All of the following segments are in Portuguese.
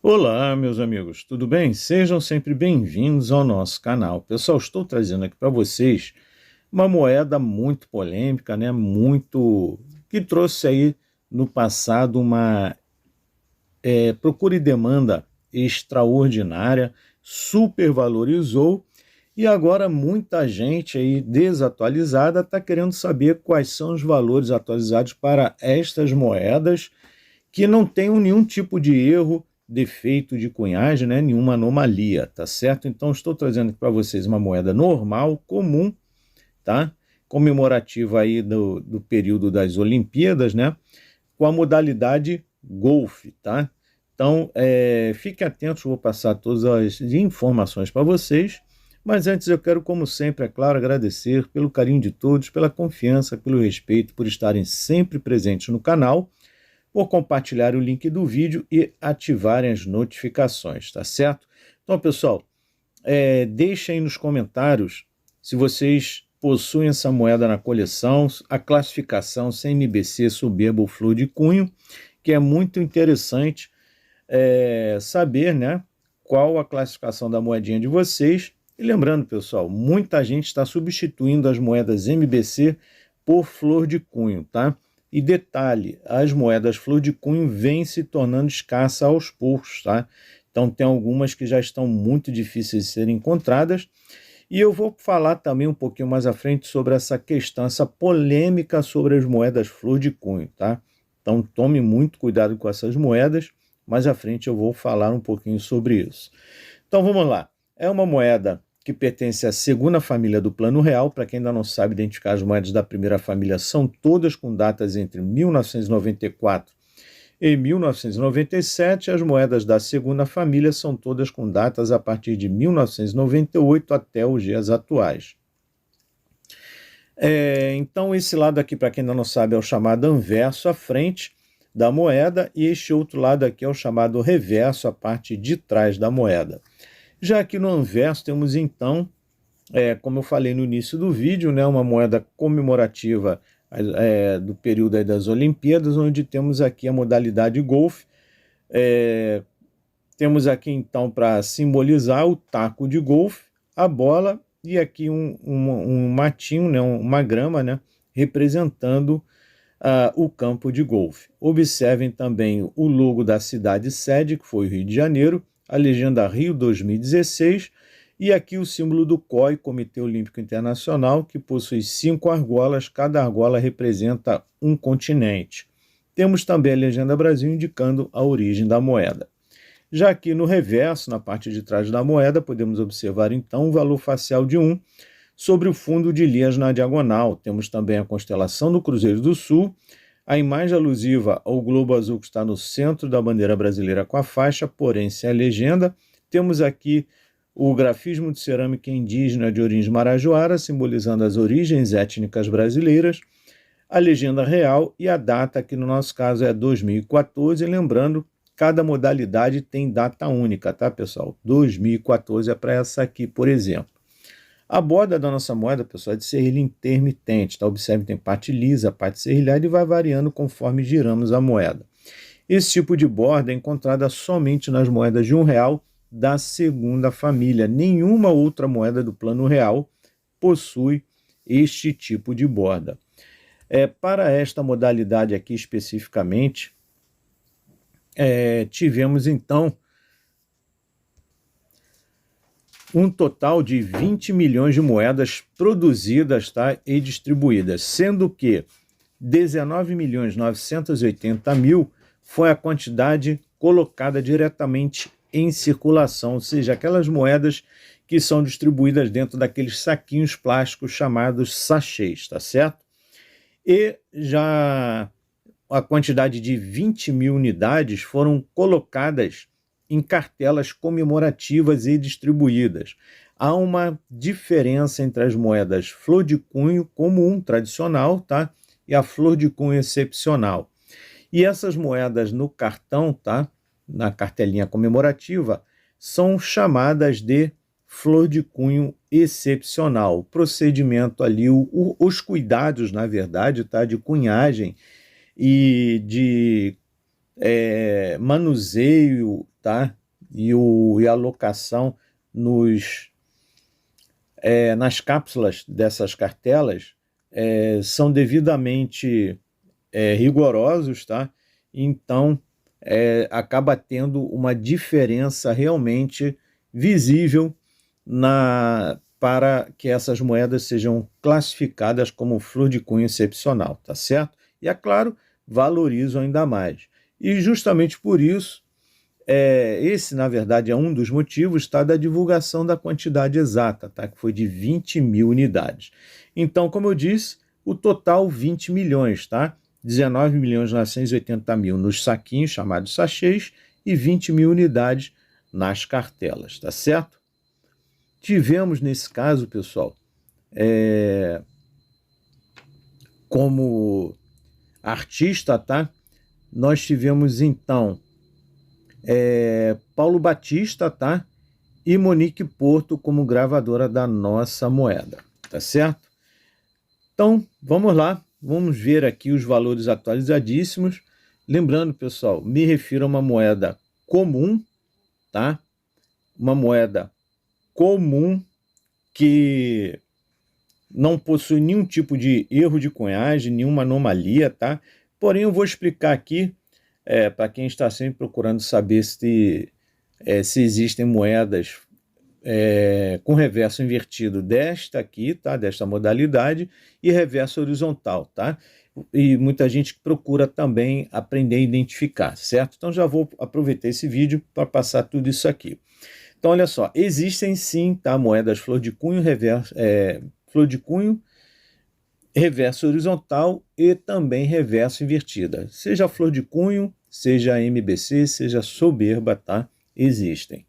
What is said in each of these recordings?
Olá, meus amigos, tudo bem? Sejam sempre bem-vindos ao nosso canal. Pessoal, estou trazendo aqui para vocês uma moeda muito polêmica, né? Que trouxe aí no passado uma procura e demanda extraordinária, supervalorizou e agora muita gente aí desatualizada está querendo saber quais são os valores atualizados para estas moedas que não tenham nenhum tipo de erro, defeito de cunhagem, né? Nenhuma anomalia, tá certo? Então estou trazendo para vocês uma moeda normal, comum, tá? Comemorativa aí do período das Olimpíadas, né? Com a modalidade Golf, tá? Então, fiquem atentos, vou passar todas as informações para vocês. Mas antes eu quero, como sempre, é claro, agradecer pelo carinho de todos, pela confiança, pelo respeito, por estarem sempre presentes no canal, por compartilhar o link do vídeo e ativarem as notificações, tá certo? Então, pessoal, deixem aí nos comentários se vocês possuem essa moeda na coleção, a classificação CMBC Soberba ou Flor de Cunho, que é muito interessante saber, né, qual a classificação da moedinha de vocês. E lembrando, pessoal, muita gente está substituindo as moedas MBC por Flor de Cunho, tá? E detalhe, as moedas Flor de Cunho vêm se tornando escassas aos poucos, tá? Então tem algumas que já estão muito difíceis de serem encontradas. E eu vou falar também um pouquinho mais à frente sobre essa questão, essa polêmica sobre as moedas Flor de Cunho, tá? Então tome muito cuidado com essas moedas. Mais à frente eu vou falar um pouquinho sobre isso. Então vamos lá. É uma moeda que pertence à segunda família do Plano Real. Para quem ainda não sabe identificar, as moedas da primeira família são todas com datas entre 1994 e 1997. As moedas da segunda família são todas com datas a partir de 1998 até os dias atuais. Então esse lado aqui, para quem ainda não sabe, é o chamado anverso, a frente da moeda, e este outro lado aqui é o chamado reverso, a parte de trás da moeda. Já aqui no anverso temos então, como eu falei no início do vídeo, né, uma moeda comemorativa do período aí das Olimpíadas, onde temos aqui a modalidade Golf. Temos aqui então, para simbolizar, o taco de golfe, a bola e aqui um matinho, né, uma grama, né, representando o campo de golfe. Observem também o logo da cidade sede, que foi o Rio de Janeiro, a legenda Rio 2016, e aqui o símbolo do COI, Comitê Olímpico Internacional, que possui 5 argolas, cada argola representa um continente. Temos também a legenda Brasil indicando a origem da moeda. Já aqui no reverso, na parte de trás da moeda, podemos observar então o valor facial de 1, sobre o fundo de linhas na diagonal. Temos também a constelação do Cruzeiro do Sul, a imagem alusiva ao globo azul que está no centro da bandeira brasileira com a faixa, porém sem a legenda. Temos aqui o grafismo de cerâmica indígena de origem marajoara, simbolizando as origens étnicas brasileiras, a legenda real e a data, que no nosso caso é 2014, lembrando, cada modalidade tem data única, tá, pessoal? 2014 é para essa aqui, por exemplo. A borda da nossa moeda, pessoal, é de serrilha intermitente, tá? Observe, tem parte lisa, parte serrilhada, e vai variando conforme giramos a moeda. Esse tipo de borda é encontrada somente nas moedas de R$1 da segunda família. Nenhuma outra moeda do Plano Real possui este tipo de borda. Para esta modalidade aqui especificamente, tivemos então um total de 20 milhões de moedas produzidas, tá, e distribuídas, sendo que 19.980.000 foi a quantidade colocada diretamente em circulação, ou seja, aquelas moedas que são distribuídas dentro daqueles saquinhos plásticos chamados sachês, tá certo? E já a quantidade de 20 mil unidades foram colocadas em cartelas comemorativas e distribuídas. Há uma diferença entre as moedas Flor de Cunho comum, tradicional, tá? E a Flor de Cunho excepcional. E essas moedas no cartão, tá? Na cartelinha comemorativa, são chamadas de Flor de Cunho excepcional. O procedimento ali, os cuidados, na verdade, tá? De cunhagem e de manuseio tá? E a alocação nas cápsulas dessas cartelas são devidamente rigorosos, tá? Então acaba tendo uma diferença realmente visível para que essas moedas sejam classificadas como flor de cunho excepcional, tá certo? E é claro, valorizam ainda mais. E justamente por isso, esse na verdade é um dos motivos, tá, da divulgação da quantidade exata, tá, que foi de 20 mil unidades. Então, como eu disse, o total 20 milhões, tá? 19.980.000 nos saquinhos, chamados sachês, e 20 mil unidades nas cartelas, tá certo? Tivemos nesse caso, pessoal, como artista, tá? Nós tivemos então Paulo Batista, tá? E Monique Porto como gravadora da nossa moeda, tá certo? Então, vamos lá, vamos ver aqui os valores atualizadíssimos. Lembrando, pessoal, me refiro a uma moeda comum, tá? Uma moeda comum que não possui nenhum tipo de erro de cunhagem, nenhuma anomalia, tá? Porém, eu vou explicar aqui, para quem está sempre procurando saber se existem moedas com reverso invertido desta aqui, tá? Desta modalidade, e reverso horizontal, tá? E muita gente procura também aprender a identificar, certo? Então já vou aproveitar esse vídeo para passar tudo isso aqui. Então, olha só, existem sim, tá, moedas flor de cunho, reverso horizontal e também reverso invertida. Seja flor de cunho, seja MBC, seja soberba, tá? Existem.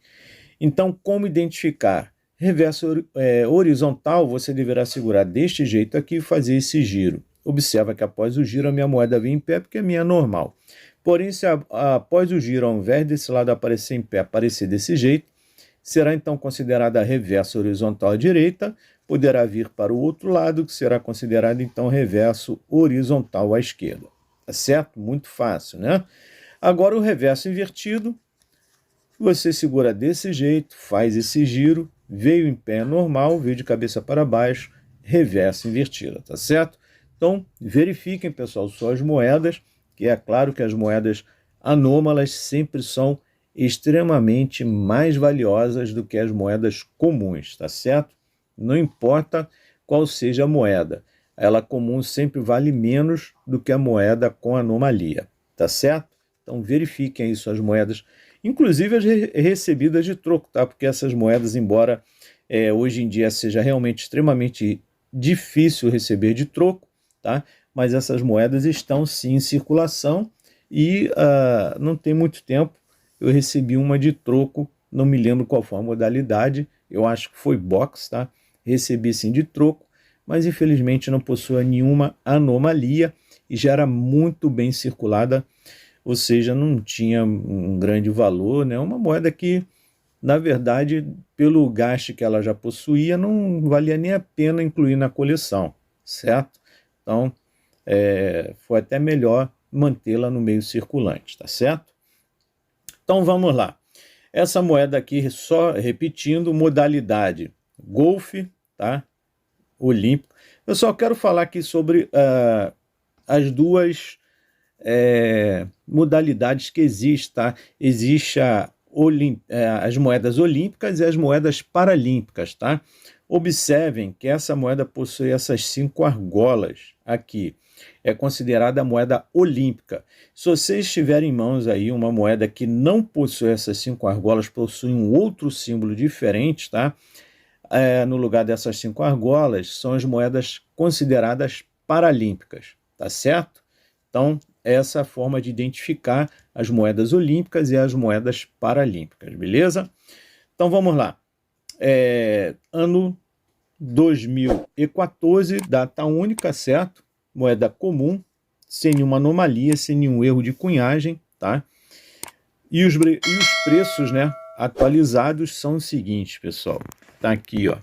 Então, como identificar? Reverso horizontal, você deverá segurar deste jeito aqui e fazer esse giro. Observa que após o giro a minha moeda vem em pé, porque a minha é normal. Porém, se após o giro, ao invés desse lado aparecer em pé, aparecer desse jeito, será então considerada reverso horizontal à direita, poderá vir para o outro lado, que será considerado então reverso horizontal à esquerda. Tá certo? Muito fácil, né? Agora o reverso invertido, você segura desse jeito, faz esse giro, veio em pé normal, veio de cabeça para baixo, reverso invertida, tá certo? Então, verifiquem, pessoal, suas moedas, que é claro que as moedas anômalas sempre são extremamente mais valiosas do que as moedas comuns, tá certo? Não importa qual seja a moeda, ela comum sempre vale menos do que a moeda com anomalia, tá certo? Então verifiquem aí suas moedas, inclusive as recebidas de troco, tá? Porque essas moedas, embora hoje em dia seja realmente extremamente difícil receber de troco, tá? Mas essas moedas estão sim em circulação e não tem muito tempo eu recebi uma de troco, não me lembro qual foi a modalidade, eu acho que foi box, tá? Recebi sim de troco, mas infelizmente não possui nenhuma anomalia e já era muito bem circulada, ou seja, não tinha um grande valor, né? Uma moeda que, na verdade, pelo gasto que ela já possuía, não valia nem a pena incluir na coleção, certo? Então, foi até melhor mantê-la no meio circulante, tá certo? Então vamos lá. Essa moeda aqui, só repetindo, modalidade golfe, tá? Olímpico. Eu só quero falar aqui sobre as duas modalidades que existem, tá? Existe as moedas olímpicas e as moedas paralímpicas, tá? Observem que essa moeda possui essas 5 argolas aqui. É considerada a moeda olímpica. Se vocês tiverem em mãos aí uma moeda que não possui essas 5 argolas, possui um outro símbolo diferente, tá? No lugar dessas 5 argolas, são as moedas consideradas paralímpicas, tá certo? Então, essa é a forma de identificar as moedas olímpicas e as moedas paralímpicas, beleza? Então, vamos lá. Ano 2014, data única, certo? Moeda comum, sem nenhuma anomalia, sem nenhum erro de cunhagem, tá? E os preços, né, atualizados são os seguintes, pessoal. Tá aqui, ó.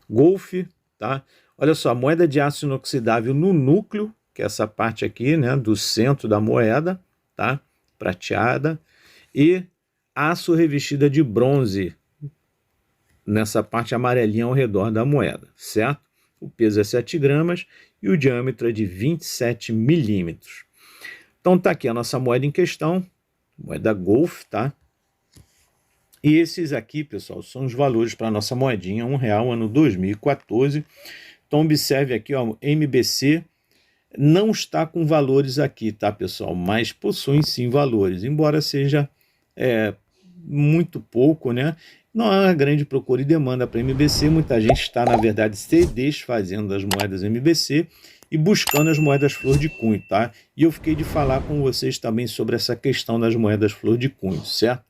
Golfe, tá? Olha só, moeda de aço inoxidável no núcleo, que é essa parte aqui, né, do centro da moeda, tá? Prateada. E aço revestida de bronze nessa parte amarelinha ao redor da moeda, certo? O peso é 7 gramas e o diâmetro é de 27 milímetros. Então tá aqui a nossa moeda em questão, moeda Golf, tá? E esses aqui, pessoal, são os valores para a nossa moedinha, R$1, ano 2014. Então observe aqui, ó, MBC não está com valores aqui, tá, pessoal? Mas possuem sim valores, embora seja muito pouco, né? Não há uma grande procura e demanda para MBC. Muita gente está, na verdade, se desfazendo das moedas MBC e buscando as moedas flor de cunho, tá? E eu fiquei de falar com vocês também sobre essa questão das moedas flor de cunho, certo?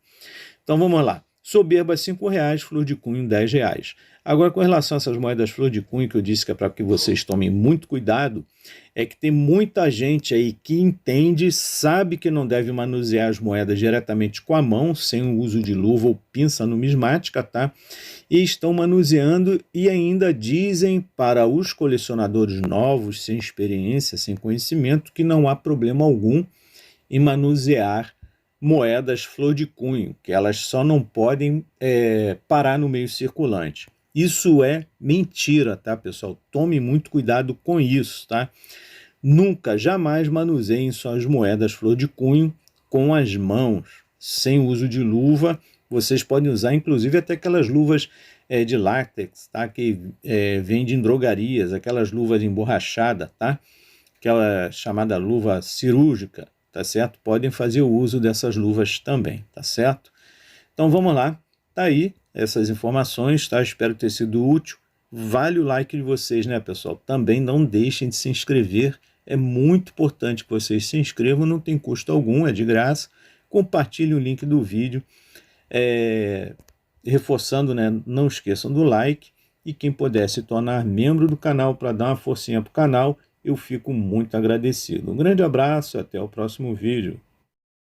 Então vamos lá. Soberba R$5, flor de cunho R$10. Agora, com relação a essas moedas flor de cunho, que eu disse que é para que vocês tomem muito cuidado, é que tem muita gente aí que entende, sabe que não deve manusear as moedas diretamente com a mão, sem o uso de luva ou pinça numismática, tá? E estão manuseando e ainda dizem para os colecionadores novos, sem experiência, sem conhecimento, que não há problema algum em manusear moedas flor de cunho, que elas só não podem parar no meio circulante. Isso é mentira, tá, pessoal? Tome muito cuidado com isso, tá? Nunca, jamais manuseiem suas moedas flor de cunho com as mãos, sem uso de luva. Vocês podem usar, inclusive, até aquelas luvas de látex, tá? Que vendem em drogarias, aquelas luvas emborrachadas, tá? Aquela chamada luva cirúrgica, tá certo? Podem fazer o uso dessas luvas também, tá certo? Então vamos lá, tá aí essas informações, tá? Espero ter sido útil. Vale o like de vocês, né, pessoal? Também não deixem de se inscrever, é muito importante que vocês se inscrevam, não tem custo algum, é de graça. Compartilhe o link do vídeo, reforçando, né? Não esqueçam do like, e quem puder se tornar membro do canal para dar uma forcinha pro canal, eu fico muito agradecido. Um grande abraço e até o próximo vídeo.